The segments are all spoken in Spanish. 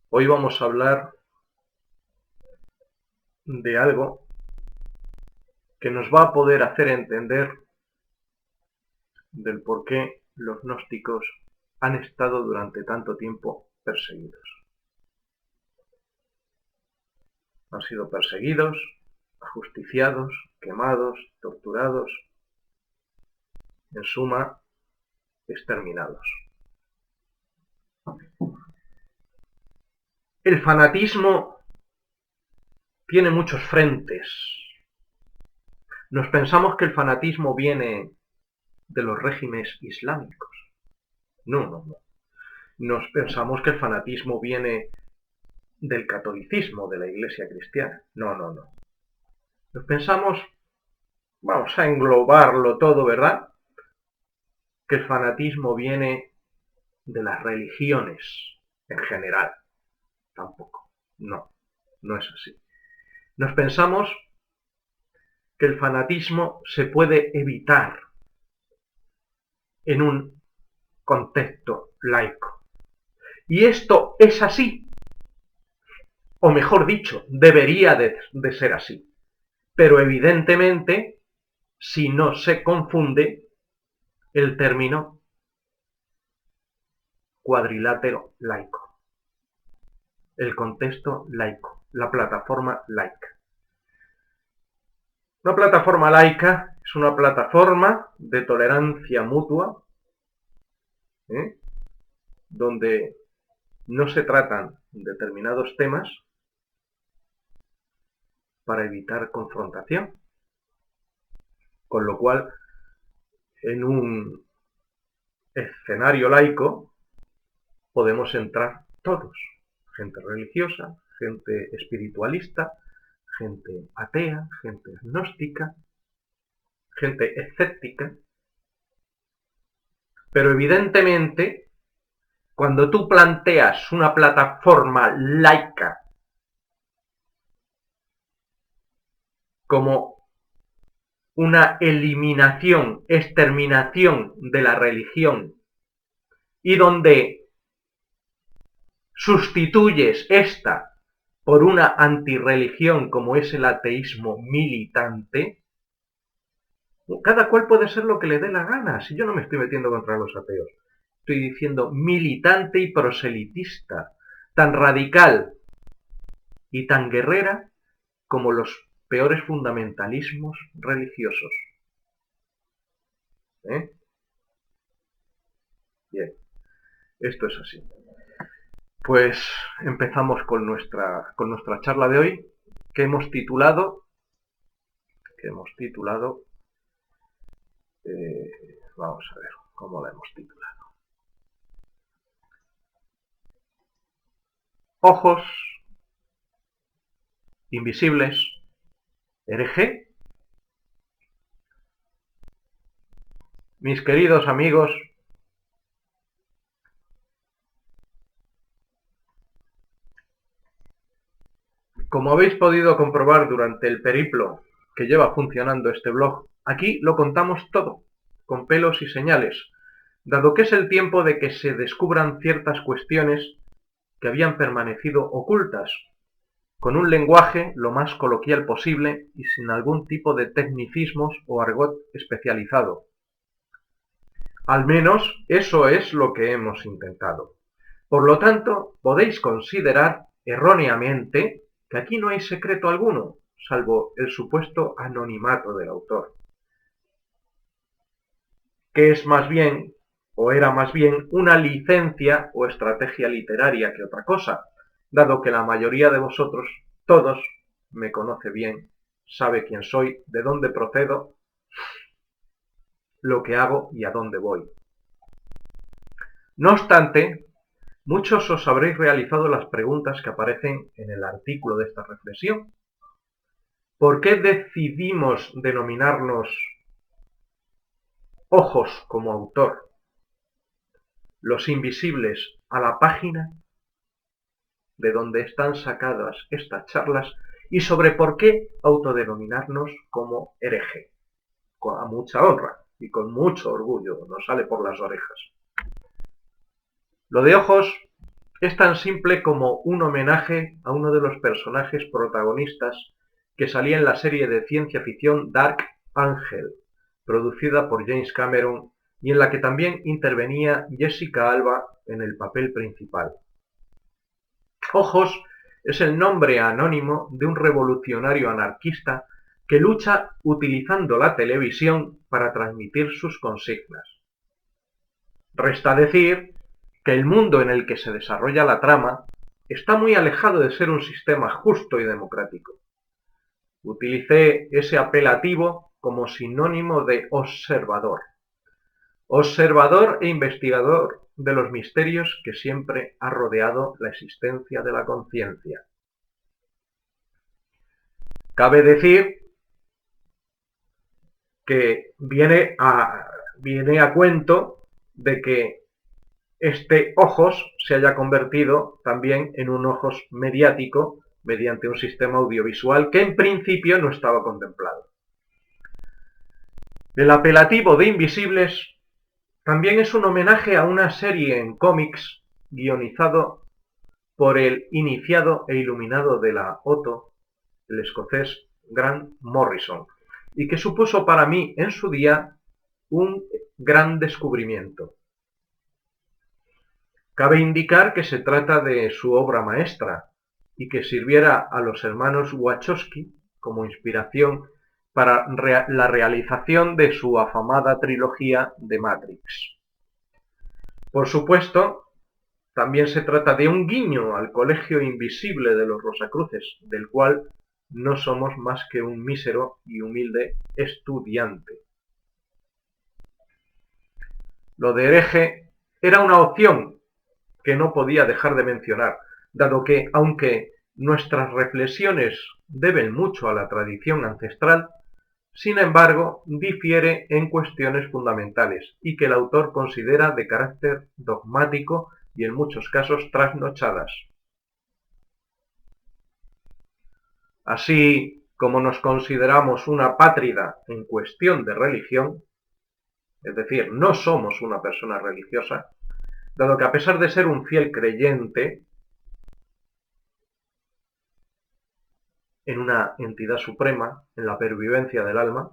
Hoy vamos a hablar de algo que nos va a poder hacer entender del por qué los gnósticos han estado durante tanto tiempo perseguidos. Han sido perseguidos, ajusticiados, quemados, torturados, en suma, exterminados. El fanatismo tiene muchos frentes. Nos pensamos que el fanatismo viene de los regímenes islámicos. No. Nos pensamos que el fanatismo viene del catolicismo, de la Iglesia cristiana. No. Nos pensamos, vamos a englobarlo todo, ¿verdad? Que el fanatismo viene de las religiones en general. Tampoco. No es así. Nos pensamos que el fanatismo se puede evitar en un contexto laico. Y esto es así, o mejor dicho, debería de ser así. Pero evidentemente, si no se confunde el término cuadrilátero laico, el contexto laico, la plataforma laica. Una plataforma laica es una plataforma de tolerancia mutua, donde no se tratan determinados temas para evitar confrontación, con lo cual en un escenario laico podemos entrar todos, gente religiosa, gente espiritualista, gente atea, gente agnóstica, gente escéptica, pero evidentemente cuando tú planteas una plataforma laica como una eliminación, exterminación de la religión y donde sustituyes esta por una antirreligión como es el ateísmo militante, cada cual puede ser lo que le dé la gana. Si yo no me estoy metiendo contra los ateos, estoy diciendo militante y proselitista, tan radical y tan guerrera como los peores fundamentalismos religiosos. Bien, esto es así. Pues empezamos con nuestra charla de hoy, que hemos titulado, vamos a ver cómo la hemos titulado. Ojos invisibles, hereje. Mis queridos amigos, como habéis podido comprobar durante el periplo que lleva funcionando este blog, aquí lo contamos todo, con pelos y señales, dado que es el tiempo de que se descubran ciertas cuestiones que habían permanecido ocultas, con un lenguaje lo más coloquial posible y sin algún tipo de tecnicismos o argot especializado. Al menos eso es lo que hemos intentado. Por lo tanto, podéis considerar erróneamente que aquí no hay secreto alguno, salvo el supuesto anonimato del autor, que es más bien, o era más bien, una licencia o estrategia literaria que otra cosa, dado que la mayoría de vosotros, todos, me conoce bien, sabe quién soy, de dónde procedo, lo que hago y a dónde voy. No obstante, muchos os habréis realizado las preguntas que aparecen en el artículo de esta reflexión. ¿Por qué decidimos denominarnos ojos como autor, los invisibles a la página de donde están sacadas estas charlas y sobre por qué autodenominarnos como hereje? A mucha honra y con mucho orgullo nos sale por las orejas. Lo de ojos es tan simple como un homenaje a uno de los personajes protagonistas que salía en la serie de ciencia ficción Dark Angel, producida por James Cameron y en la que también intervenía Jessica Alba en el papel principal. Ojos es el nombre anónimo de un revolucionario anarquista que lucha utilizando la televisión para transmitir sus consignas. Resta decir que el mundo en el que se desarrolla la trama está muy alejado de ser un sistema justo y democrático. Utilicé ese apelativo como sinónimo de observador. Observador e investigador de los misterios que siempre ha rodeado la existencia de la conciencia. Cabe decir que viene a cuento de que este ojos se haya convertido también en un ojos mediático mediante un sistema audiovisual que en principio no estaba contemplado. El apelativo de Invisibles también es un homenaje a una serie en cómics guionizado por el iniciado e iluminado de la Otto, el escocés Grant Morrison, y que supuso para mí en su día un gran descubrimiento. Cabe indicar que se trata de su obra maestra y que sirviera a los hermanos Wachowski como inspiración para la realización de su afamada trilogía de Matrix. Por supuesto, también se trata de un guiño al Colegio Invisible de los Rosacruces, del cual no somos más que un mísero y humilde estudiante. Lo de hereje era una opción que no podía dejar de mencionar, dado que, aunque nuestras reflexiones deben mucho a la tradición ancestral, sin embargo, difiere en cuestiones fundamentales y que el autor considera de carácter dogmático y en muchos casos trasnochadas. Así como nos consideramos una apátrida en cuestión de religión, es decir, no somos una persona religiosa, dado que a pesar de ser un fiel creyente en una entidad suprema, en la pervivencia del alma,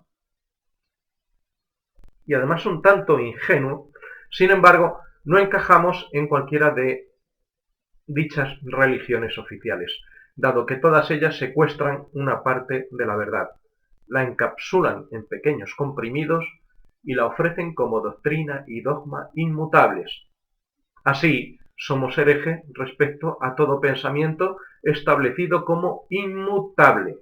y además un tanto ingenuo, sin embargo, no encajamos en cualquiera de dichas religiones oficiales, dado que todas ellas secuestran una parte de la verdad, la encapsulan en pequeños comprimidos y la ofrecen como doctrina y dogma inmutables. Así, somos herejes respecto a todo pensamiento establecido como inmutable.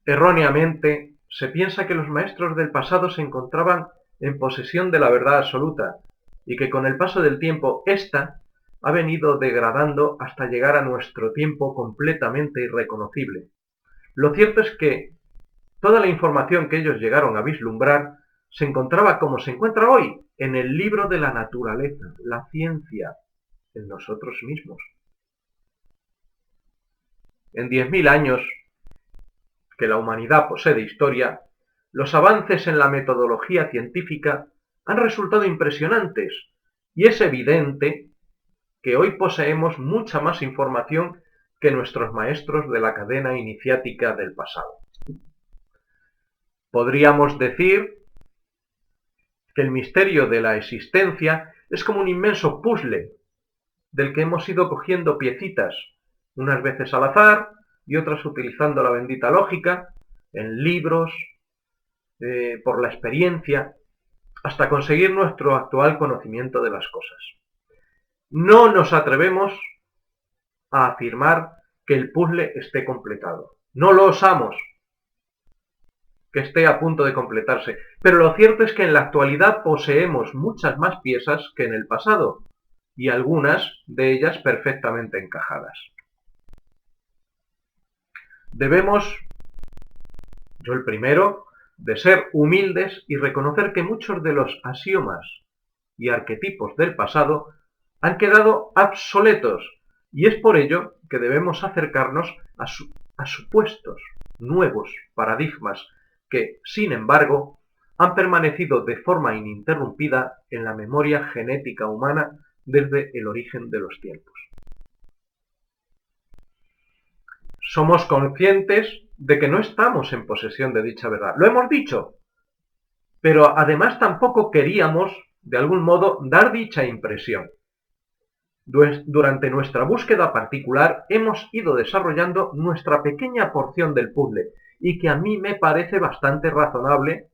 Erróneamente, se piensa que los maestros del pasado se encontraban en posesión de la verdad absoluta y que con el paso del tiempo ésta ha venido degradando hasta llegar a nuestro tiempo completamente irreconocible. Lo cierto es que toda la información que ellos llegaron a vislumbrar se encontraba como se encuentra hoy, en el libro de la naturaleza, la ciencia, en nosotros mismos. En 10.000 años que la humanidad posee de historia, los avances en la metodología científica han resultado impresionantes y es evidente que hoy poseemos mucha más información que nuestros maestros de la cadena iniciática del pasado. Podríamos decir que el misterio de la existencia es como un inmenso puzzle del que hemos ido cogiendo piecitas, unas veces al azar y otras utilizando la bendita lógica, en libros, por la experiencia, hasta conseguir nuestro actual conocimiento de las cosas. No nos atrevemos a afirmar que el puzzle esté completado. No lo osamos, que esté a punto de completarse. Pero lo cierto es que en la actualidad poseemos muchas más piezas que en el pasado, y algunas de ellas perfectamente encajadas. Debemos, yo el primero, de ser humildes y reconocer que muchos de los axiomas y arquetipos del pasado han quedado obsoletos, y es por ello que debemos acercarnos a supuestos nuevos paradigmas que, sin embargo, han permanecido de forma ininterrumpida en la memoria genética humana desde el origen de los tiempos. Somos conscientes de que no estamos en posesión de dicha verdad. Lo hemos dicho, pero además tampoco queríamos, de algún modo, dar dicha impresión. Durante nuestra búsqueda particular hemos ido desarrollando nuestra pequeña porción del puzzle y que a mí me parece bastante razonable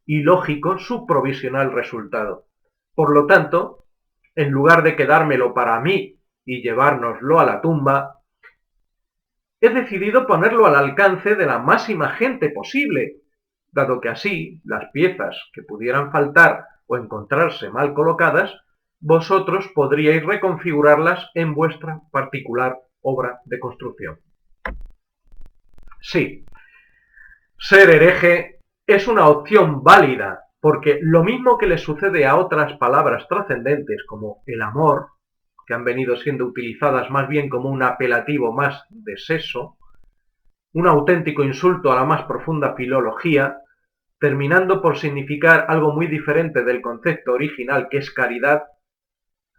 y lógico su provisional resultado. Por lo tanto, en lugar de quedármelo para mí y llevárnoslo a la tumba, he decidido ponerlo al alcance de la máxima gente posible, dado que así las piezas que pudieran faltar o encontrarse mal colocadas, vosotros podríais reconfigurarlas en vuestra particular obra de construcción. Sí, ser hereje es una opción válida, porque lo mismo que le sucede a otras palabras trascendentes como el amor, que han venido siendo utilizadas más bien como un apelativo más de sexo, un auténtico insulto a la más profunda filología, terminando por significar algo muy diferente del concepto original que es caridad.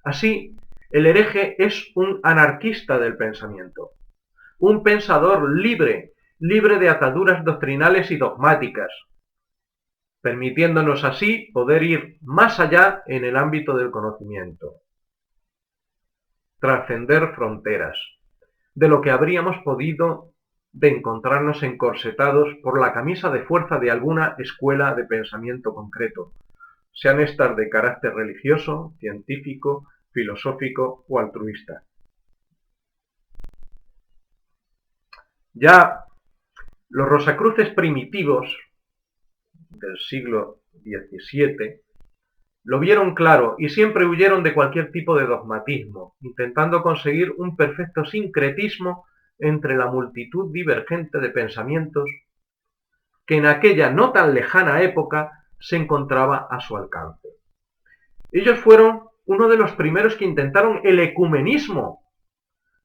Así, el hereje es un anarquista del pensamiento, un pensador libre de ataduras doctrinales y dogmáticas, permitiéndonos así poder ir más allá en el ámbito del conocimiento, trascender fronteras, de lo que habríamos podido de encontrarnos encorsetados por la camisa de fuerza de alguna escuela de pensamiento concreto, sean estas de carácter religioso, científico, filosófico o altruista. Ya los rosacruces primitivos del siglo XVII lo vieron claro y siempre huyeron de cualquier tipo de dogmatismo, intentando conseguir un perfecto sincretismo entre la multitud divergente de pensamientos que en aquella no tan lejana época se encontraba a su alcance. Ellos fueron uno de los primeros que intentaron el ecumenismo,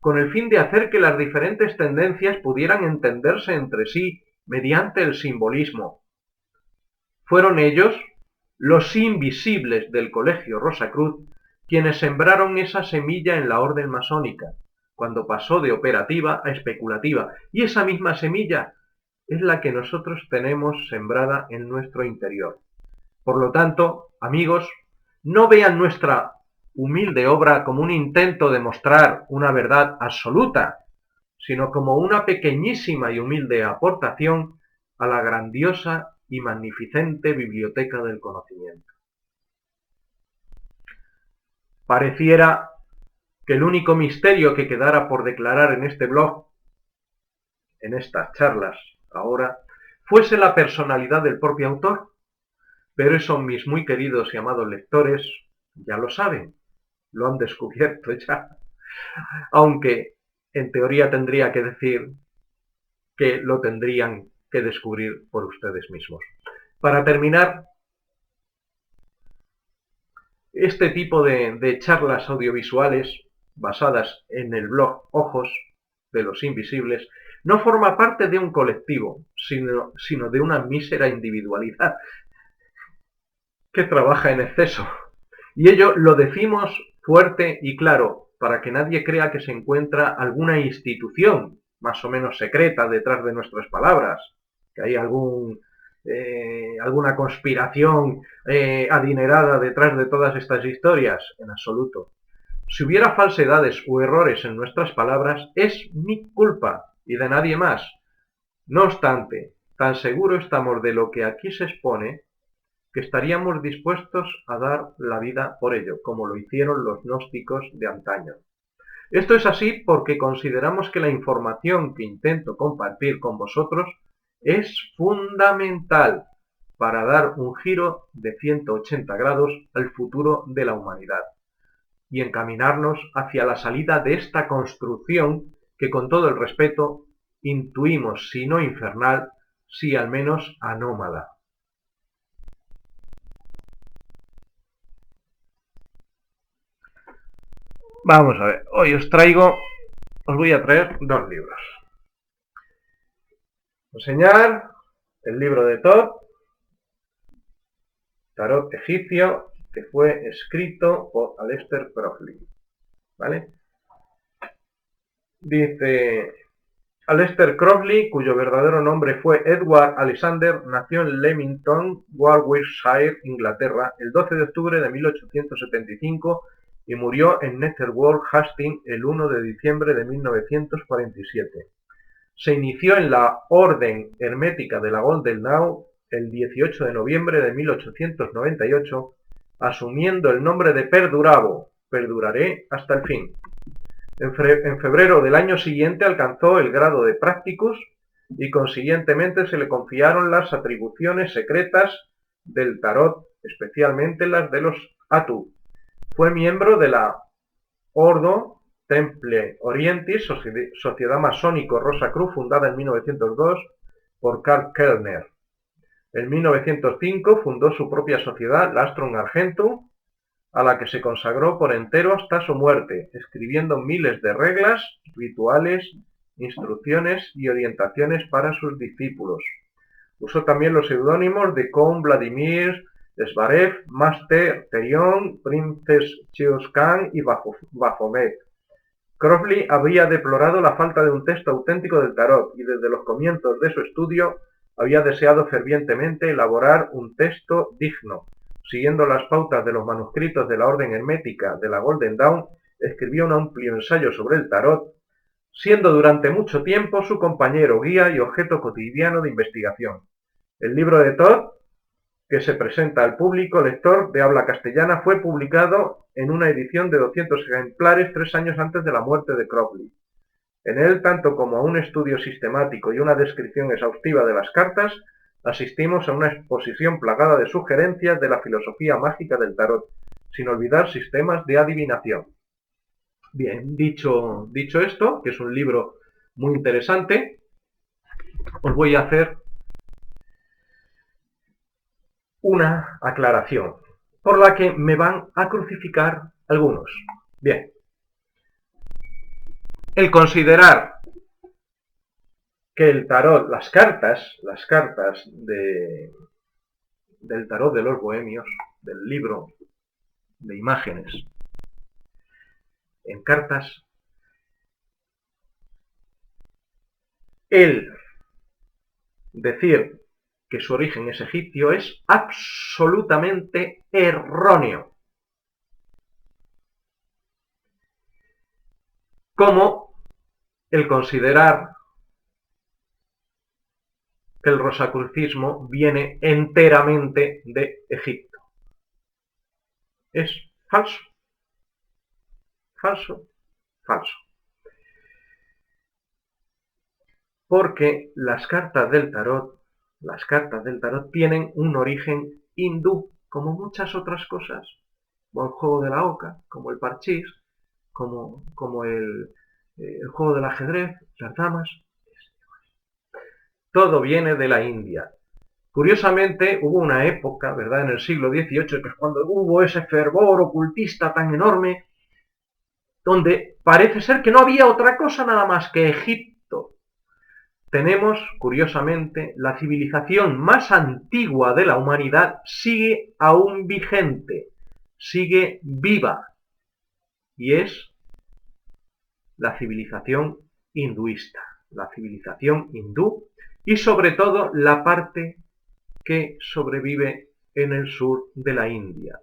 con el fin de hacer que las diferentes tendencias pudieran entenderse entre sí mediante el simbolismo. Fueron ellos, los invisibles del Colegio Rosacruz, quienes sembraron esa semilla en la orden masónica, cuando pasó de operativa a especulativa, y esa misma semilla es la que nosotros tenemos sembrada en nuestro interior. Por lo tanto, amigos, no vean nuestra humilde obra como un intento de mostrar una verdad absoluta, sino como una pequeñísima y humilde aportación a la grandiosa y magnificente biblioteca del conocimiento. Pareciera que el único misterio que quedara por declarar en este blog, en estas charlas ahora, fuese la personalidad del propio autor, pero eso mis muy queridos y amados lectores ya lo saben, lo han descubierto ya, aunque en teoría tendría que decir que lo tendrían que descubrir por ustedes mismos. Para terminar, este tipo de charlas audiovisuales basadas en el blog Ojos de los Invisibles no forma parte de un colectivo, sino de una mísera individualidad que trabaja en exceso. Y ello lo decimos fuerte y claro, para que nadie crea que se encuentra alguna institución más o menos secreta detrás de nuestras palabras, que hay alguna conspiración adinerada detrás de todas estas historias, en absoluto. Si hubiera falsedades u errores en nuestras palabras, es mi culpa y de nadie más. No obstante, tan seguro estamos de lo que aquí se expone, que estaríamos dispuestos a dar la vida por ello, como lo hicieron los gnósticos de antaño. Esto es así porque consideramos que la información que intento compartir con vosotros es fundamental para dar un giro de 180 grados al futuro de la humanidad y encaminarnos hacia la salida de esta construcción que, con todo el respeto, intuimos, si no infernal, sí al menos anómala. Vamos a ver, hoy os voy a traer dos libros. Enseñar el libro de Todd tarot egipcio, que fue escrito por Aleister Crowley, ¿vale? Dice, Aleister Crowley, cuyo verdadero nombre fue Edward Alexander, nació en Leamington, Warwickshire, Inglaterra, el 12 de octubre de 1875 y murió en Netherwall, Hastings, el 1 de diciembre de 1947. Se inició en la Orden Hermética de la Golden Dawn el 18 de noviembre de 1898, asumiendo el nombre de Perdurabo, perduraré hasta el fin. En febrero del año siguiente alcanzó el grado de Practicus y consiguientemente se le confiaron las atribuciones secretas del tarot, especialmente las de los Atu. Fue miembro de la Ordo Temple Orientis, sociedad masónico Rosa Cruz, fundada en 1902 por Karl Kellner. En 1905 fundó su propia sociedad, Lastrum Argentum, a la que se consagró por entero hasta su muerte, escribiendo miles de reglas, rituales, instrucciones y orientaciones para sus discípulos. Usó también los seudónimos de Count Vladimir Zverev, Master Terion, Princes Chioskan y Baphomet. Crowley había deplorado la falta de un texto auténtico del tarot y desde los comienzos de su estudio había deseado fervientemente elaborar un texto digno. Siguiendo las pautas de los manuscritos de la Orden Hermética de la Golden Dawn, escribió un amplio ensayo sobre el tarot, siendo durante mucho tiempo su compañero, guía y objeto cotidiano de investigación. El libro de Thoth, que se presenta al público lector de habla castellana, fue publicado en una edición de 200 ejemplares 3 años antes de la muerte de Crowley. En él, tanto como a un estudio sistemático y una descripción exhaustiva de las cartas, asistimos a una exposición plagada de sugerencias de la filosofía mágica del tarot, sin olvidar sistemas de adivinación. Bien, dicho esto, que es un libro muy interesante, os voy a hacer una aclaración, por la que me van a crucificar algunos. Bien, el considerar que el tarot, las cartas del tarot de los bohemios, del libro de imágenes, en cartas, el decir que su origen es egipcio es absolutamente erróneo. Como el considerar que el rosacrucismo viene enteramente de Egipto. Es falso. Falso. Falso. Porque las cartas del tarot tienen un origen hindú, como muchas otras cosas, como el juego de la oca, como el parchís, como el juego del ajedrez, las damas. Todo viene de la India. Curiosamente, hubo una época, ¿verdad?, en el siglo XVIII, que es cuando hubo ese fervor ocultista tan enorme, donde parece ser que no había otra cosa nada más que Egipto. Tenemos, curiosamente, la civilización más antigua de la humanidad sigue aún vigente, sigue viva, y es la civilización hinduista, la civilización hindú, y sobre todo la parte que sobrevive en el sur de la India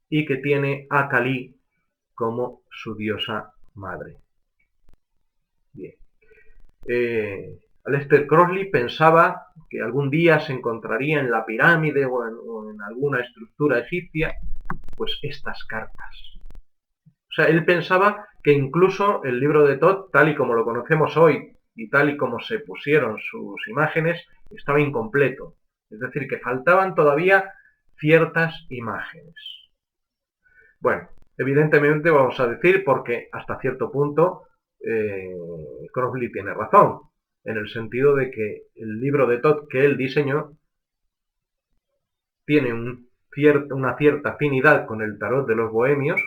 y que tiene a Kali como su diosa madre. Bien. Aleister Crowley pensaba que algún día se encontraría en la pirámide o en alguna estructura egipcia, pues estas cartas. O sea, él pensaba que incluso el libro de Thoth, tal y como lo conocemos hoy y tal y como se pusieron sus imágenes, estaba incompleto. Es decir, que faltaban todavía ciertas imágenes. Bueno, evidentemente vamos a decir, porque hasta cierto punto Crowley tiene razón, en el sentido de que el libro de Thoth que él diseñó tiene una cierta afinidad con el tarot de los bohemios,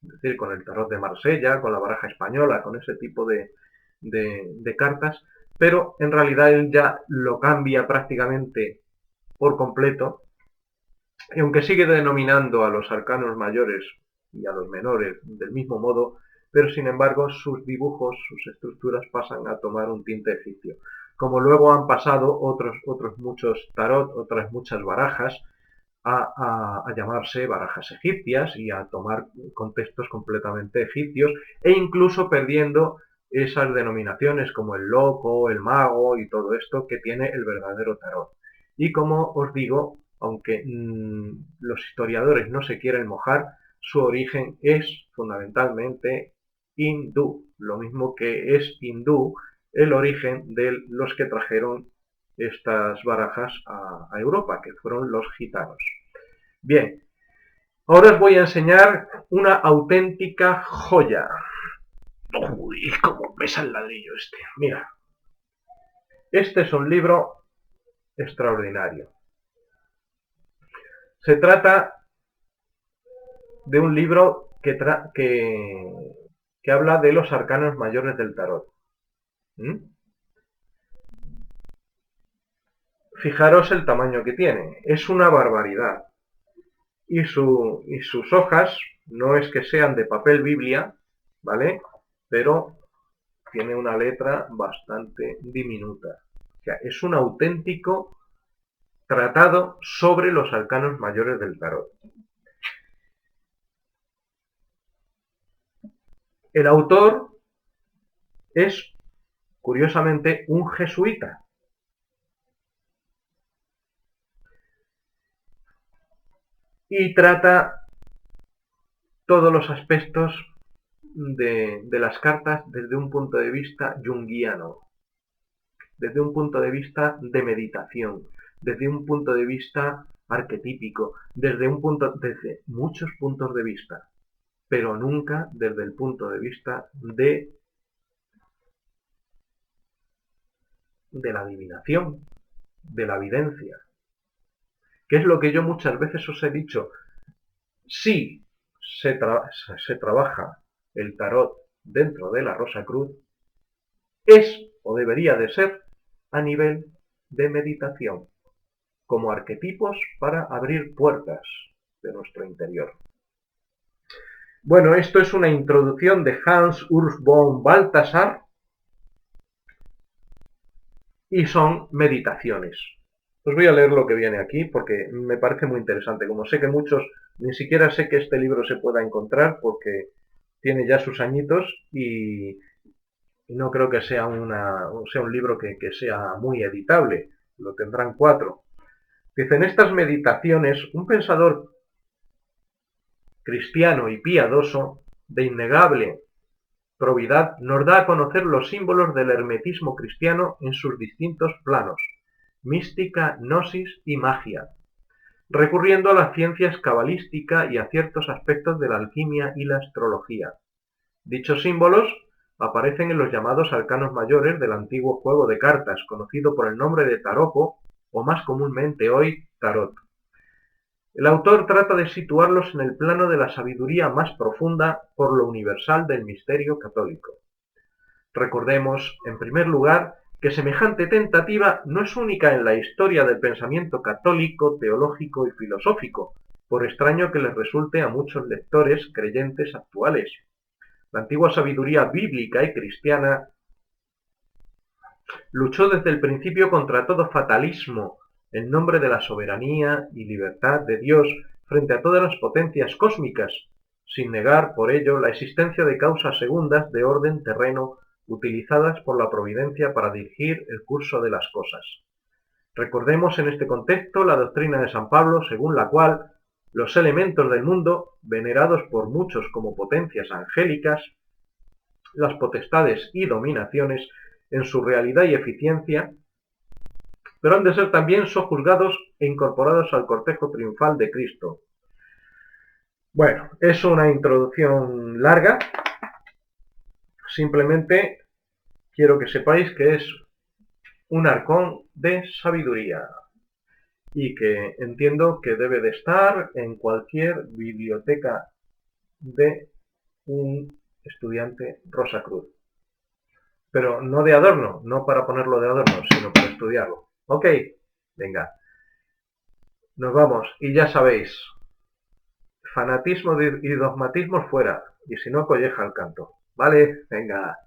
es decir, con el tarot de Marsella, con la baraja española, con ese tipo de cartas, pero en realidad él ya lo cambia prácticamente por completo, y aunque sigue denominando a los arcanos mayores y a los menores del mismo modo, pero sin embargo sus dibujos, sus estructuras pasan a tomar un tinte egipcio, como luego han pasado otros muchos tarot, otras muchas barajas, a llamarse barajas egipcias y a tomar contextos completamente egipcios e incluso perdiendo esas denominaciones como el loco, el mago y todo esto que tiene el verdadero tarot. Y como os digo, aunque los historiadores no se quieren mojar, su origen es fundamentalmente hindú, lo mismo que es hindú el origen de los que trajeron estas barajas a Europa, que fueron los gitanos. Bien, ahora os voy a enseñar una auténtica joya. Uy, cómo pesa el ladrillo este. Mira, este es un libro extraordinario. Se trata de un libro que habla de los arcanos mayores del tarot. Fijaros el tamaño que tiene. Es una barbaridad. Y sus hojas no es que sean de papel Biblia, ¿vale? Pero tiene una letra bastante diminuta. O sea, es un auténtico tratado sobre los arcanos mayores del tarot. El autor es, curiosamente, un jesuita. Y trata todos los aspectos de las cartas desde un punto de vista junguiano, desde un punto de vista de meditación, desde un punto de vista arquetípico, desde muchos puntos de vista, pero nunca desde el punto de vista de la adivinación, de la evidencia, que es lo que yo muchas veces os he dicho. Si se trabaja el tarot dentro de la Rosacruz, es o debería de ser a nivel de meditación, como arquetipos para abrir puertas de nuestro interior. Bueno, esto es una introducción de Hans Urs von Balthasar y son meditaciones. Os voy a leer lo que viene aquí porque me parece muy interesante. Como sé que muchos, ni siquiera sé que este libro se pueda encontrar porque tiene ya sus añitos y no creo que sea un libro que sea muy editable. Lo tendrán 4. Dice, en estas meditaciones, un pensador cristiano y piadoso, de innegable probidad, nos da a conocer los símbolos del hermetismo cristiano en sus distintos planos, mística, gnosis y magia, recurriendo a la ciencia cabalística y a ciertos aspectos de la alquimia y la astrología. Dichos símbolos aparecen en los llamados arcanos mayores del antiguo juego de cartas, conocido por el nombre de taroco, o más comúnmente hoy, tarot. El autor trata de situarlos en el plano de la sabiduría más profunda por lo universal del misterio católico. Recordemos, en primer lugar, que semejante tentativa no es única en la historia del pensamiento católico, teológico y filosófico, por extraño que les resulte a muchos lectores creyentes actuales. La antigua sabiduría bíblica y cristiana luchó desde el principio contra todo fatalismo en nombre de la soberanía y libertad de Dios frente a todas las potencias cósmicas, sin negar por ello la existencia de causas segundas de orden terreno utilizadas por la providencia para dirigir el curso de las cosas. Recordemos en este contexto la doctrina de San Pablo, según la cual los elementos del mundo, venerados por muchos como potencias angélicas, las potestades y dominaciones, en su realidad y eficiencia, pero han de ser también sojuzgados e incorporados al cortejo triunfal de Cristo. Bueno, es una introducción larga. Simplemente quiero que sepáis que es un arcón de sabiduría y que entiendo que debe de estar en cualquier biblioteca de un estudiante Rosacruz. Pero no de adorno, no para ponerlo de adorno, sino para estudiarlo. Ok, venga. Nos vamos, y ya sabéis, fanatismo y dogmatismos fuera, y si no, colleja el canto. ¿Vale? Venga.